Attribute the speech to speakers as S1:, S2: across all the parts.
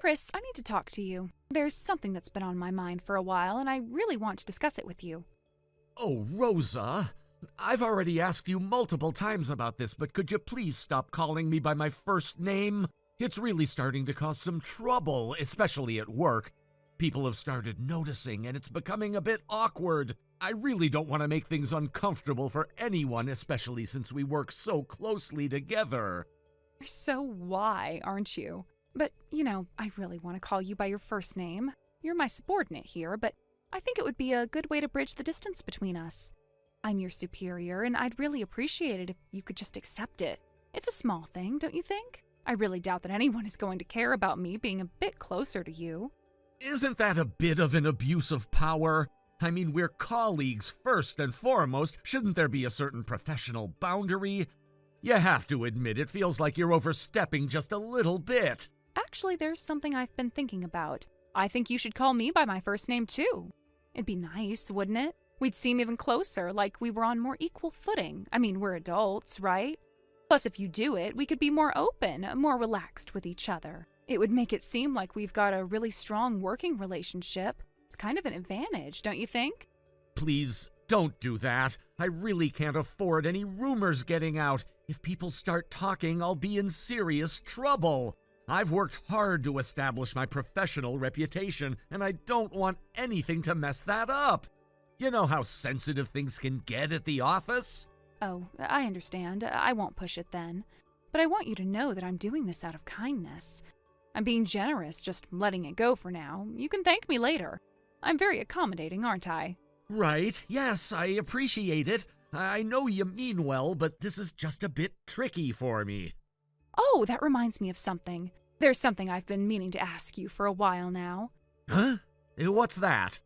S1: Chris, I need to talk to you. There's something that's been on my mind for a while, and I really want to discuss it with you.
S2: Oh, Rosa, I've already asked you multiple times about this, but could you please stop calling me by my first name? It's really starting to cause some trouble, especially at work. People have started noticing, and it's becoming a bit awkward. I really don't want to make things uncomfortable for anyone, especially since we work so closely together.
S1: You're so why, aren't you? But, I really want to call you by your first name. You're my subordinate here, but I think it would be a good way to bridge the distance between us. I'm your superior, and I'd really appreciate it if you could just accept it. It's a small thing, don't you think? I really doubt that anyone is going to care about me being a bit closer to you.
S2: Isn't that a bit of an abuse of power? I mean, we're colleagues first and foremost. Shouldn't there be a certain professional boundary? You have to admit it feels like you're overstepping just a little bit.
S1: Actually, there's something I've been thinking about. I think you should call me by my first name, too. It'd be nice, wouldn't it? We'd seem even closer, like we were on more equal footing. I mean, we're adults, right? Plus, if you do it, we could be more open, more relaxed with each other. It would make it seem like we've got a really strong working relationship. It's kind of an advantage, don't you think?
S2: Please, don't do that. I really can't afford any rumors getting out. If people start talking, I'll be in serious trouble. I've worked hard to establish my professional reputation, and I don't want anything to mess that up. You know how sensitive things can get at the office?
S1: Oh, I understand. I won't push it then. But I want you to know that I'm doing this out of kindness. I'm being generous, just letting it go for now. You can thank me later. I'm very accommodating, aren't I?
S2: Right, yes, I appreciate it. I know you mean well, but this is just a bit tricky for me.
S1: Oh, that reminds me of something. There's something I've been meaning to ask you for a while now.
S2: Huh? What's that?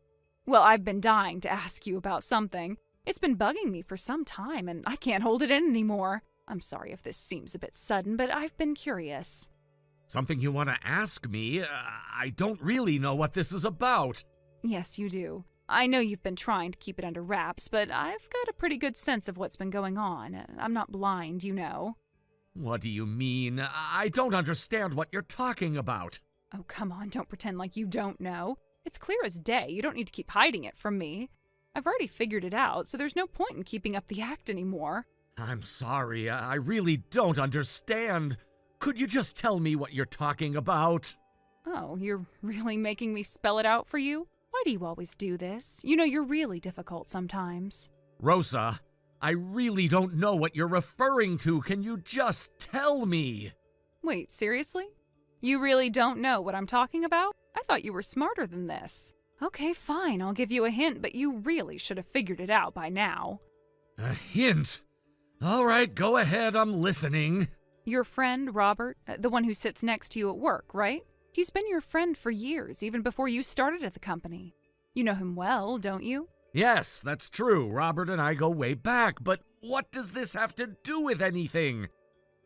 S1: Well, I've been dying to ask you about something. It's been bugging me for some time, and I can't hold it in anymore. I'm sorry if this seems a bit sudden, but I've been curious.
S2: Something you want to ask me? I don't really know what this is about.
S1: Yes, you do. I know you've been trying to keep it under wraps, but I've got a pretty good sense of what's been going on. I'm not blind, you know.
S2: What do you mean? I don't understand what you're talking about.
S1: Oh, come on, don't pretend like you don't know. It's clear as day. You don't need to keep hiding it from me. I've already figured it out, so there's no point in keeping up the act anymore.
S2: I'm sorry, I really don't understand. Could you just tell me what you're talking about?
S1: Oh, you're really making me spell it out for you? Why do you always do this? You know you're really difficult sometimes.
S2: Rosa, I really don't know what you're referring to. Can you just tell me?
S1: Wait, seriously? You really don't know what I'm talking about? I thought you were smarter than this. Okay, fine, I'll give you a hint, but you really should have figured it out by now.
S2: A hint? All right, go ahead, I'm listening.
S1: Your friend, Robert, the one who sits next to you at work, right? He's been your friend for years, even before you started at the company. You know him well, don't you?
S2: Yes, that's true. Robert and I go way back, but what does this have to do with anything?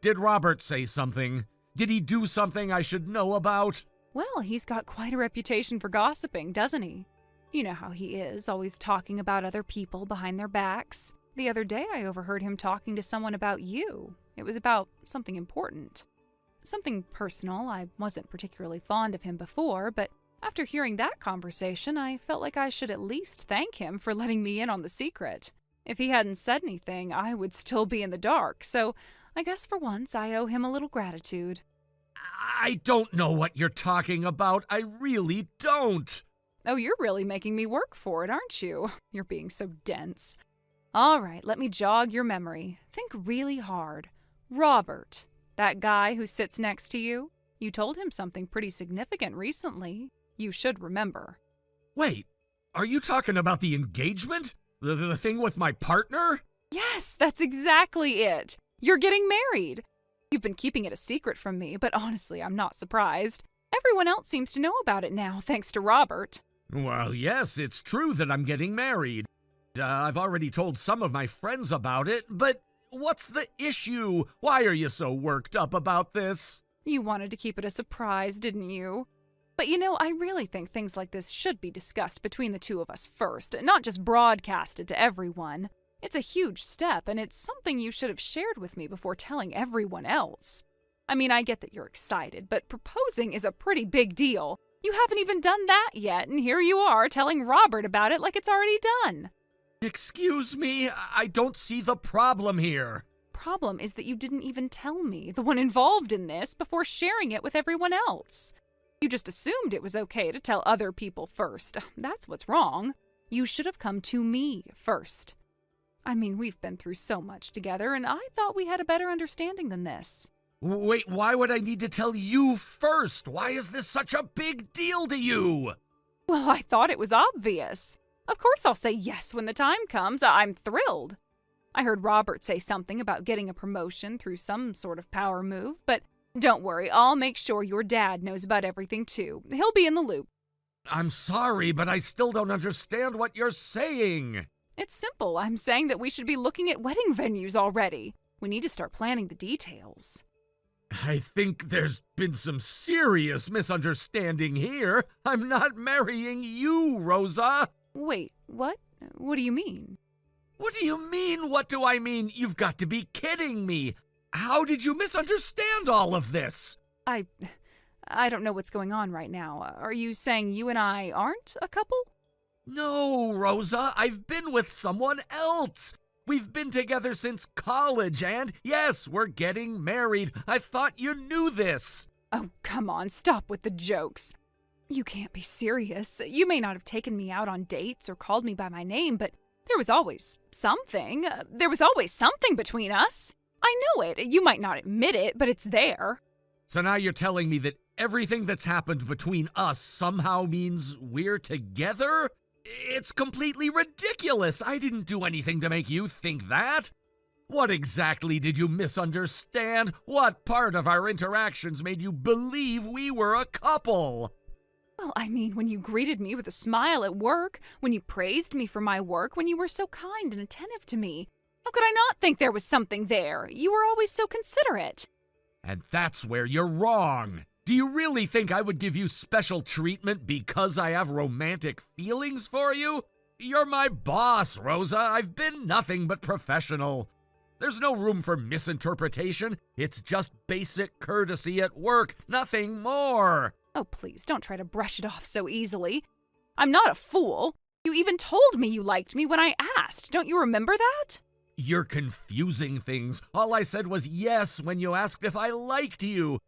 S2: Did Robert say something? Did he do something I should know about?
S1: Well, he's got quite a reputation for gossiping, doesn't he? You know how he is, always talking about other people behind their backs. The other day I overheard him talking to someone about you. It was about something important. Something personal. I wasn't particularly fond of him before, but after hearing that conversation, I felt like I should at least thank him for letting me in on the secret. If he hadn't said anything, I would still be in the dark, so I guess for once I owe him a little gratitude.
S2: I don't know what you're talking about. I really don't.
S1: Oh, you're really making me work for it, aren't you? You're being so dense. All right, let me jog your memory. Think really hard. Robert, that guy who sits next to you, you told him something pretty significant recently. You should remember.
S2: Wait, are you talking about the engagement? The thing with my partner?
S1: Yes, that's exactly it. You're getting married. You've been keeping it a secret from me, but honestly, I'm not surprised. Everyone else seems to know about it now, thanks to Robert.
S2: Well, yes, it's true that I'm getting married. I've already told some of my friends about it, but what's the issue? Why are you so worked up about this?
S1: You wanted to keep it a surprise, didn't you? But you know, I really think things like this should be discussed between the two of us first, not just broadcasted to everyone. It's a huge step, and it's something you should have shared with me before telling everyone else. I mean, I get that you're excited, but proposing is a pretty big deal. You haven't even done that yet, and here you are telling Robert about it like it's already done.
S2: Excuse me, I don't see the problem here.
S1: Problem is that you didn't even tell me, the one involved in this, before sharing it with everyone else. You just assumed it was okay to tell other people first. That's what's wrong. You should have come to me first. I mean, we've been through so much together, and I thought we had a better understanding than this.
S2: Wait, why would I need to tell you first? Why is this such a big deal to you?
S1: Well, I thought it was obvious. Of course I'll say yes when the time comes. I'm thrilled. I heard Robert say something about getting a promotion through some sort of power move, but don't worry, I'll make sure your dad knows about everything too. He'll be in the loop.
S2: I'm sorry, but I still don't understand what you're saying.
S1: It's simple. I'm saying that we should be looking at wedding venues already. We need to start planning the details.
S2: I think there's been some serious misunderstanding here. I'm not marrying you, Rosa.
S1: Wait, what? What do you mean?
S2: What do you mean? What do I mean? You've got to be kidding me. How did you misunderstand all of this?
S1: I don't know what's going on right now. Are you saying you and I aren't a couple?
S2: No, Rosa, I've been with someone else. We've been together since college, and yes, we're getting married. I thought you knew this.
S1: Oh, come on, stop with the jokes. You can't be serious. You may not have taken me out on dates or called me by my name, but there was always something. There was always something between us. I know it. You might not admit it, but it's there.
S2: So now you're telling me that everything that's happened between us somehow means we're together? It's completely ridiculous. I didn't do anything to make you think that. What exactly did you misunderstand? What part of our interactions made you believe we were a couple?
S1: Well, I mean, when you greeted me with a smile at work, when you praised me for my work, when you were so kind and attentive to me. How could I not think there was something there? You were always so considerate.
S2: And that's where you're wrong. Do you really think I would give you special treatment because I have romantic feelings for you? You're my boss, Rosa. I've been nothing but professional. There's no room for misinterpretation. It's just basic courtesy at work, nothing more.
S1: Oh, please, don't try to brush it off so easily. I'm not a fool. You even told me you liked me when I asked. Don't you remember that?
S2: You're confusing things. All I said was yes when you asked if I liked you.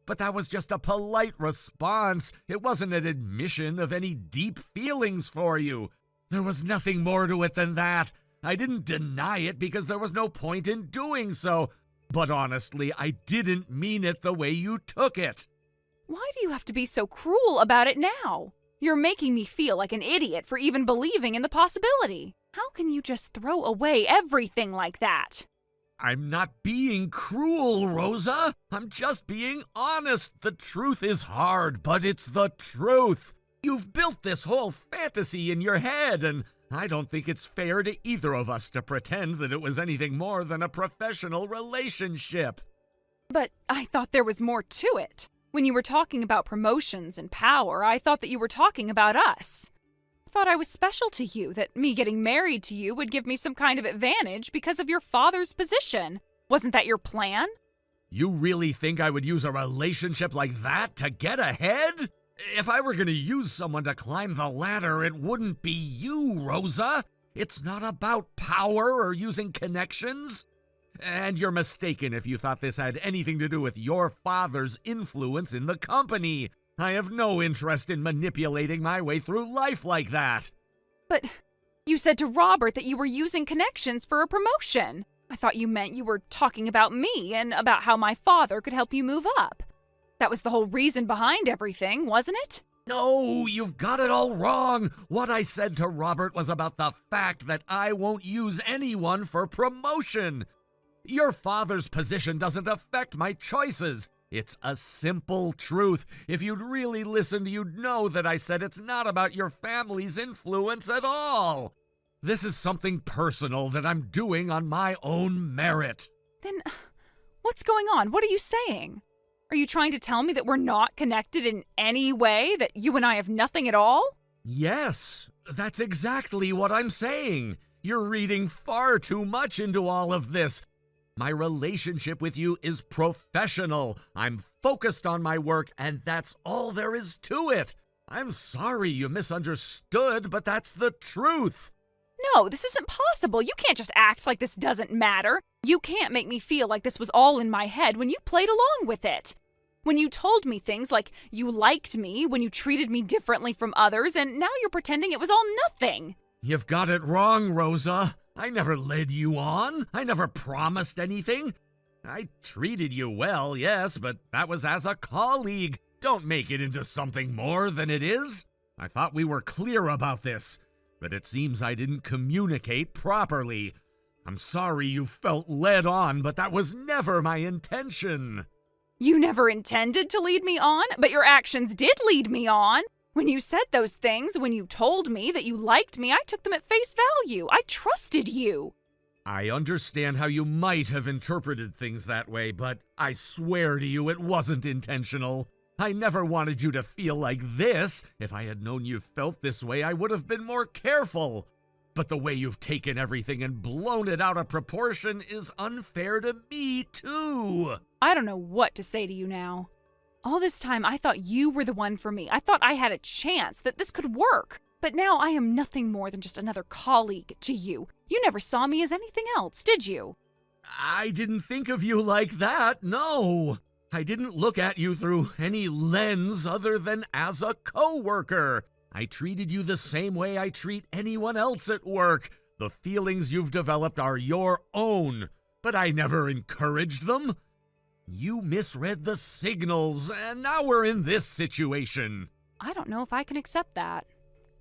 S2: But that was just a polite response. It wasn't an admission of any deep feelings for you. There was nothing more to it than that. I didn't deny it because there was no point in doing so. But honestly, I didn't mean it the way you took it.
S1: Why do you have to be so cruel about it now? You're making me feel like an idiot for even believing in the possibility. How can you just throw away everything like that?
S2: I'm not being cruel, Rosa. I'm just being honest. The truth is hard, but it's the truth. You've built this whole fantasy in your head, and I don't think it's fair to either of us to pretend that it was anything more than a professional relationship.
S1: But I thought there was more to it. When you were talking about promotions and power, I thought that you were talking about us. I thought I was special to you, that me getting married to you would give me some kind of advantage because of your father's position. Wasn't that your plan?
S2: You really think I would use a relationship like that to get ahead? If I were going to use someone to climb the ladder, it wouldn't be you, Rosa. It's not about power or using connections. And you're mistaken if you thought this had anything to do with your father's influence in the company. I have no interest in manipulating my way through life like that.
S1: But you said to Robert that you were using connections for a promotion. I thought you meant you were talking about me and about how my father could help you move up. That was the whole reason behind everything, wasn't it?
S2: No, you've got it all wrong. What I said to Robert was about the fact that I won't use anyone for promotion. Your father's position doesn't affect my choices. It's a simple truth. If you'd really listened, you'd know that I said it's not about your family's influence at all. This is something personal that I'm doing on my own merit.
S1: Then, what's going on? What are you saying? Are you trying to tell me that we're not connected in any way? That you and I have nothing at all?
S2: Yes, that's exactly what I'm saying. You're reading far too much into all of this. My relationship with you is professional. I'm focused on my work, and that's all there is to it. I'm sorry you misunderstood, but that's the truth.
S1: No, this isn't possible. You can't just act like this doesn't matter. You can't make me feel like this was all in my head when you played along with it. When you told me things like you liked me, when you treated me differently from others, and now you're pretending it was all nothing.
S2: You've got it wrong, Rosa. I never led you on. I never promised anything. I treated you well, yes, but that was as a colleague. Don't make it into something more than it is. I thought we were clear about this, but it seems I didn't communicate properly. I'm sorry you felt led on, but that was never my intention.
S1: You never intended to lead me on, but your actions did lead me on. When you said those things, when you told me that you liked me, I took them at face value. I trusted you.
S2: I understand how you might have interpreted things that way, but I swear to you it wasn't intentional. I never wanted you to feel like this. If I had known you felt this way, I would have been more careful. But the way you've taken everything and blown it out of proportion is unfair to me, too.
S1: I don't know what to say to you now. All this time, I thought you were the one for me. I thought I had a chance, that this could work. But now I am nothing more than just another colleague to you. You never saw me as anything else, did you?
S2: I didn't think of you like that, no. I didn't look at you through any lens other than as a coworker. I treated you the same way I treat anyone else at work. The feelings you've developed are your own, but I never encouraged them. You misread the signals, and now we're in this situation.
S1: I don't know if I can accept that.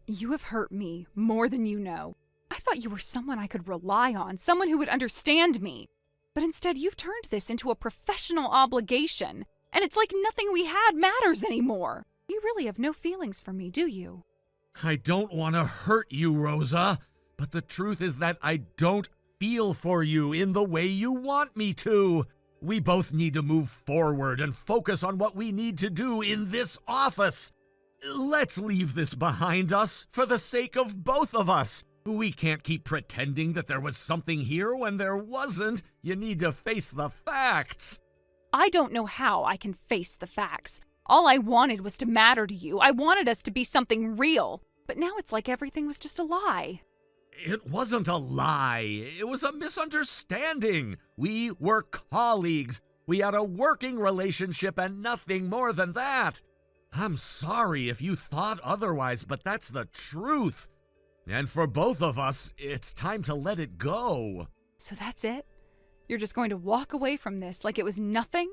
S1: You have hurt me more than you know. I thought you were someone I could rely on, someone who would understand me. But instead, you've turned this into a professional obligation, and it's like nothing we had matters anymore. You really have no feelings for me, do you?
S2: I don't want to hurt you, Rosa, but the truth is that I don't feel for you in the way you want me to. We both need to move forward and focus on what we need to do in this office. Let's leave this behind us for the sake of both of us. We can't keep pretending that there was something here when there wasn't. You need to face the facts.
S1: I don't know how I can face the facts. All I wanted was to matter to you. I wanted us to be something real. But now it's like everything was just a lie.
S2: It wasn't a lie. It was a misunderstanding. We were colleagues. We had a working relationship and nothing more than that. I'm sorry if you thought otherwise, but that's the truth. And for both of us, it's time to let it go.
S1: So that's it? You're just going to walk away from this like it was nothing?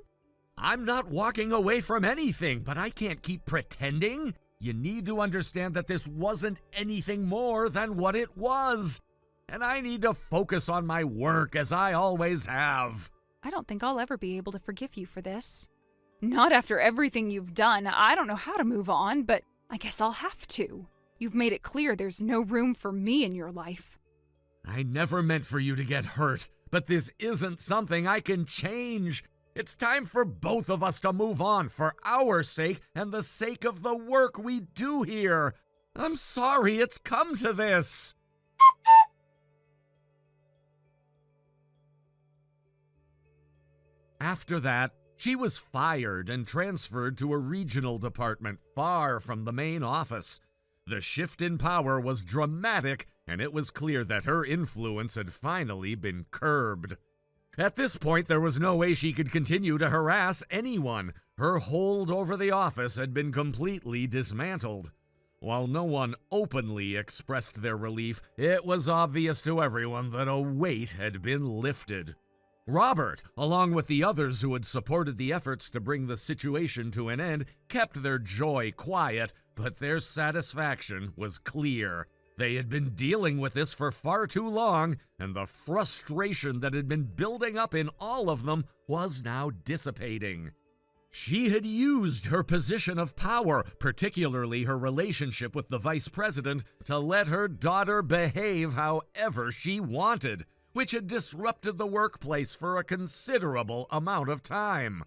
S2: I'm not walking away from anything, but I can't keep pretending. You need to understand that this wasn't anything more than what it was. And I need to focus on my work as I always have.
S1: I don't think I'll ever be able to forgive you for this. Not after everything you've done. I don't know how to move on, but I guess I'll have to. You've made it clear there's no room for me in your life.
S2: I never meant for you to get hurt, but this isn't something I can change. It's time for both of us to move on for our sake and the sake of the work we do here. I'm sorry it's come to this. After that, she was fired and transferred to a regional department far from the main office. The shift in power was dramatic, and it was clear that her influence had finally been curbed. At this point, there was no way she could continue to harass anyone. Her hold over the office had been completely dismantled. While no one openly expressed their relief, it was obvious to everyone that a weight had been lifted. Robert, along with the others who had supported the efforts to bring the situation to an end, kept their joy quiet, but their satisfaction was clear. They had been dealing with this for far too long, and the frustration that had been building up in all of them was now dissipating. She had used her position of power, particularly her relationship with the vice president, to let her daughter behave however she wanted, which had disrupted the workplace for a considerable amount of time.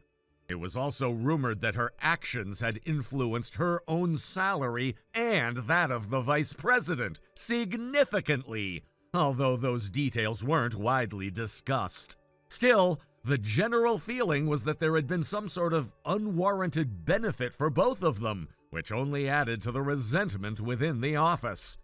S2: It was also rumored that her actions had influenced her own salary and that of the vice president significantly, although those details weren't widely discussed. Still, the general feeling was that there had been some sort of unwarranted benefit for both of them, which only added to the resentment within the office.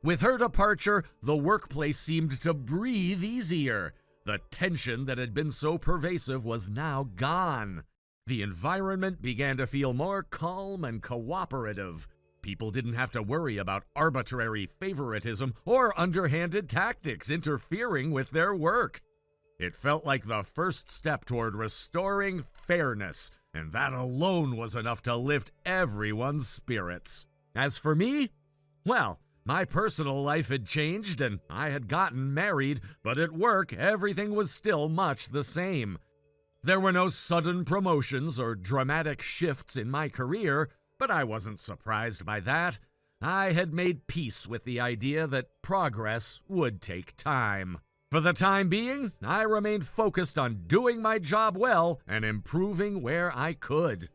S2: With her departure, the workplace seemed to breathe easier. The tension that had been so pervasive was now gone. The environment began to feel more calm and cooperative. People didn't have to worry about arbitrary favoritism or underhanded tactics interfering with their work. It felt like the first step toward restoring fairness, and that alone was enough to lift everyone's spirits. As for me, well, my personal life had changed and I had gotten married, but at work everything was still much the same. There were no sudden promotions or dramatic shifts in my career, but I wasn't surprised by that. I had made peace with the idea that progress would take time. For the time being, I remained focused on doing my job well and improving where I could.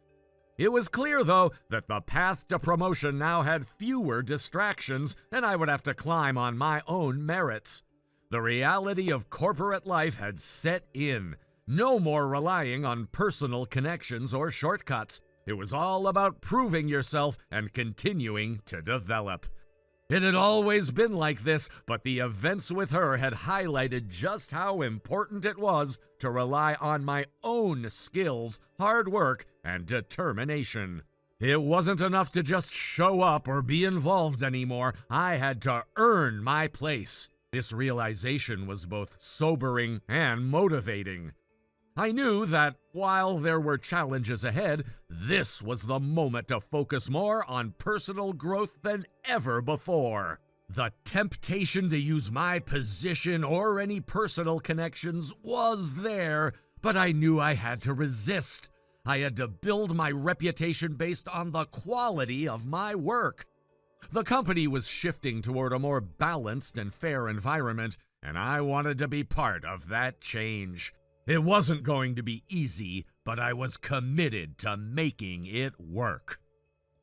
S2: It was clear, though, that the path to promotion now had fewer distractions, and I would have to climb on my own merits. The reality of corporate life had set in. No more relying on personal connections or shortcuts. It was all about proving yourself and continuing to develop. It had always been like this, but the events with her had highlighted just how important it was to rely on my own skills, hard work, and determination. It wasn't enough to just show up or be involved anymore. I had to earn my place. This realization was both sobering and motivating. I knew that while there were challenges ahead, this was the moment to focus more on personal growth than ever before. The temptation to use my position or any personal connections was there, but I knew I had to resist. I had to build my reputation based on the quality of my work. The company was shifting toward a more balanced and fair environment, and I wanted to be part of that change. It wasn't going to be easy, but I was committed to making it work.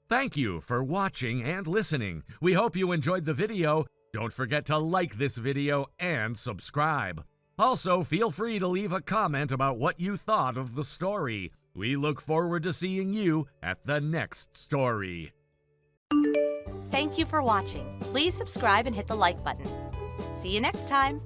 S2: Thank you for watching and listening. We hope you enjoyed the video. Don't forget to like this video and subscribe. Also, feel free to leave a comment about what you thought of the story. We look forward to seeing you at the next story.
S3: Thank you for watching. Please subscribe and hit the like button. See you next time.